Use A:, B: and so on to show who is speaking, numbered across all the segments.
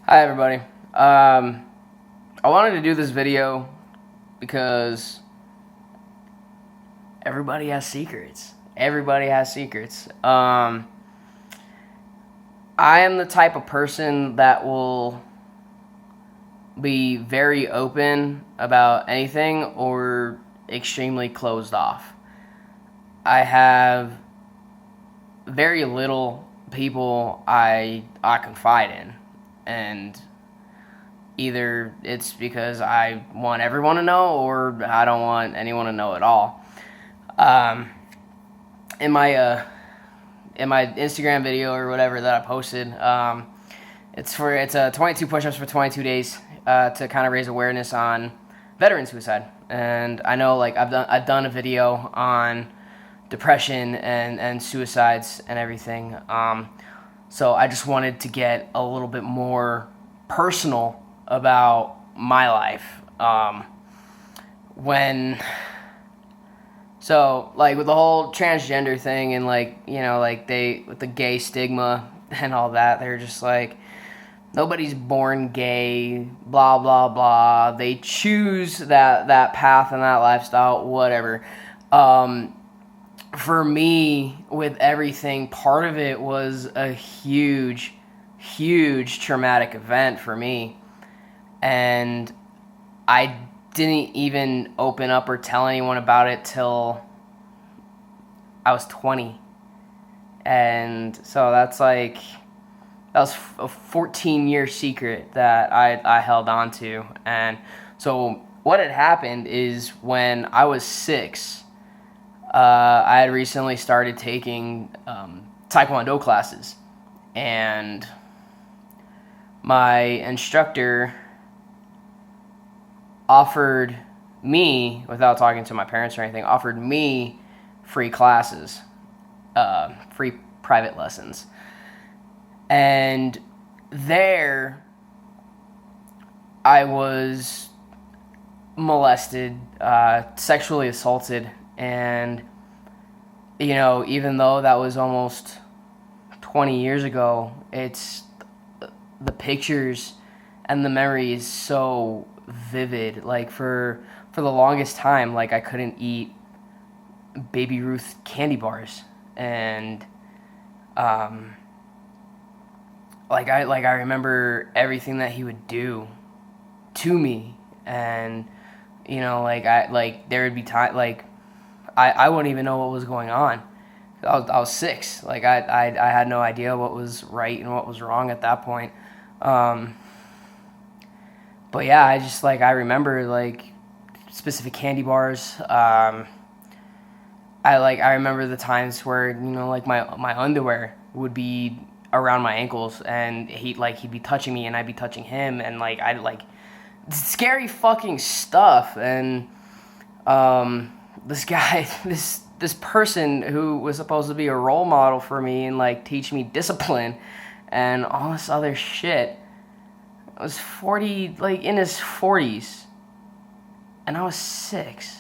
A: Hi everybody. I wanted to do this video because everybody has secrets. Everybody has secrets. I am the type of person that will be very open about anything or extremely closed off. I have very little people I confide in, and either it's because I want everyone to know or I don't want anyone to know at all. In my Instagram video or whatever that I posted, it's a 22 push-ups for 22 days to kind of raise awareness on veteran suicide. And I know I've done a video on depression and suicides and everything. So I just wanted to get a little bit more personal about my life. With the whole transgender thing and with the gay stigma and all that, they're just like, nobody's born gay, blah blah blah. They choose that path and that lifestyle, whatever. For me, with everything, part of it was a huge traumatic event for me. And I didn't even open up or tell anyone about it till I was 20. And so that was a 14-year secret that I held on to. And so what had happened is when I was 6, I had recently started taking Taekwondo classes. And my instructor offered me, without talking to my parents or anything, offered me free classes, free private lessons. And there I was molested, sexually assaulted, and even though that was almost 20 years ago, it's the pictures and the memories so vivid. Like for the longest time, I couldn't eat Baby Ruth candy bars, and I remember everything that he would do to me. And there would be time I wouldn't even know what was going on. I was 6. I had no idea what was right and what was wrong at that point. But yeah, I remember specific candy bars. I remember the times where my underwear would be around my ankles, and he'd be touching me and I'd be touching him, and scary fucking stuff. And this guy, this person who was supposed to be a role model for me and teach me discipline and all this other shit, was 40, in his 40s, and I was 6.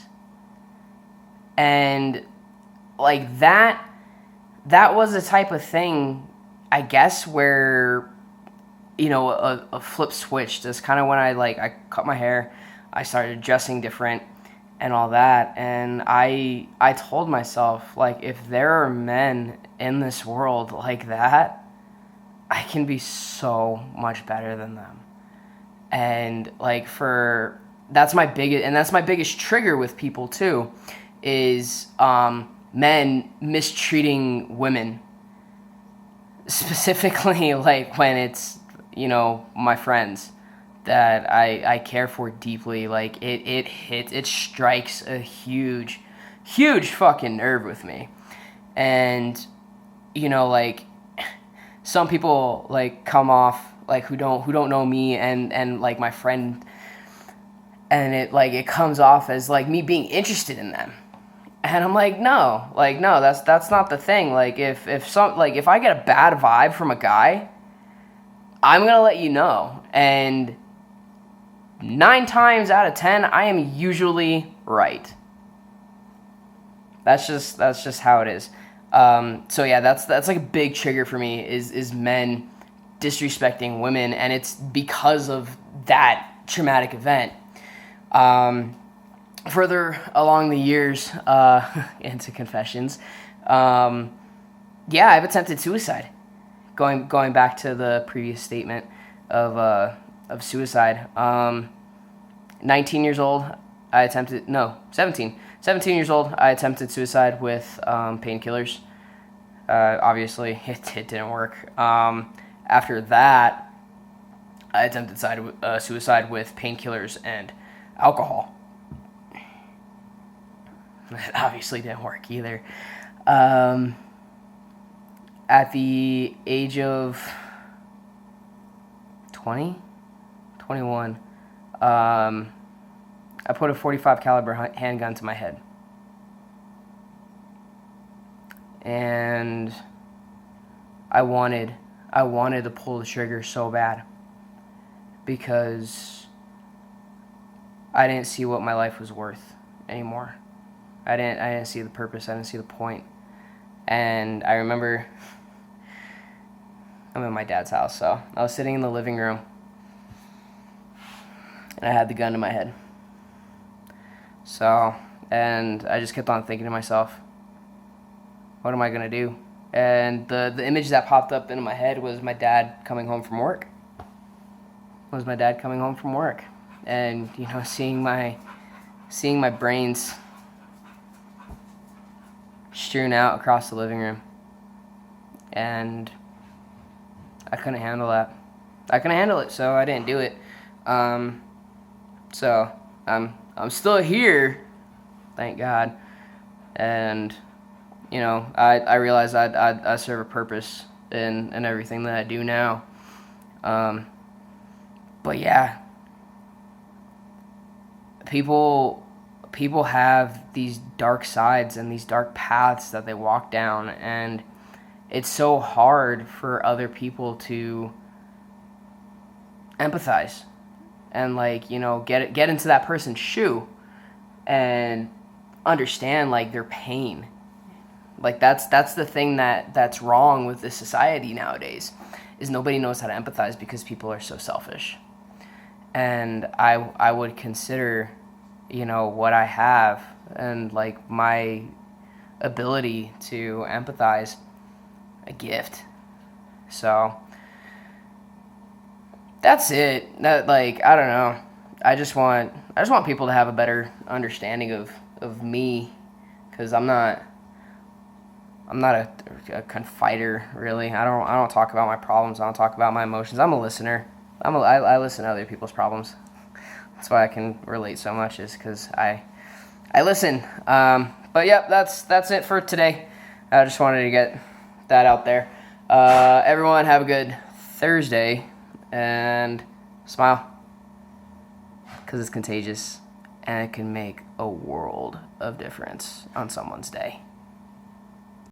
A: And that was the type of thing, I guess, where a flip switched. That's kind of when I cut my hair, I started dressing different and all that. And I told myself, if there are men in this world like that, I can be so much better than them. And that's my biggest trigger with people too, is men mistreating women, specifically when it's my friends that I care for deeply. It strikes a huge fucking nerve with me. And some people come off who don't know me and my friend, and it comes off as me being interested in them. And I'm no, that's not the thing. If I get a bad vibe from a guy, I'm gonna let you know. And 9 times out of 10, I am usually right. That's just how it is. So yeah, that's a big trigger for me, is men disrespecting women, and it's because of that traumatic event. Further along the years, into confessions, I've attempted suicide. Going back to the previous statement of suicide. 19 years old, 17 years old, I attempted suicide with painkillers. Obviously, it didn't work. After that, I attempted suicide with painkillers and alcohol. That obviously didn't work either. At the age of 21, I put a .45 caliber handgun to my head. And I wanted to pull the trigger so bad because I didn't see what my life was worth anymore. I didn't see the purpose. I didn't see the point. And I remember I'm in my dad's house, so I was sitting in the living room and I had the gun to my head. And I just kept on thinking to myself, what am I going to do? And the image that popped up into my head was my dad coming home from work. And, seeing my brains strewn out across the living room. And I couldn't handle that. I couldn't handle it, so I didn't do it. So I'm still here, thank God. And I realize I serve a purpose in everything that I do now. But yeah, people have these dark sides and these dark paths that they walk down, and it's so hard for other people to empathize and get into that person's shoe and understand their pain. That's the thing that's wrong with this society nowadays, is nobody knows how to empathize because people are so selfish. And I would consider what I have and my ability to empathize a gift. So that's it. I don't know. I just want people to have a better understanding of me, because I'm not a confider, really. I don't talk about my problems. I don't talk about my emotions. I'm a listener. I listen to other people's problems. That's why I can relate so much, is because I listen. But yep, that's it for today. I just wanted to get that out there. Everyone have a good Thursday, and smile, because it's contagious and it can make a world of difference on someone's day.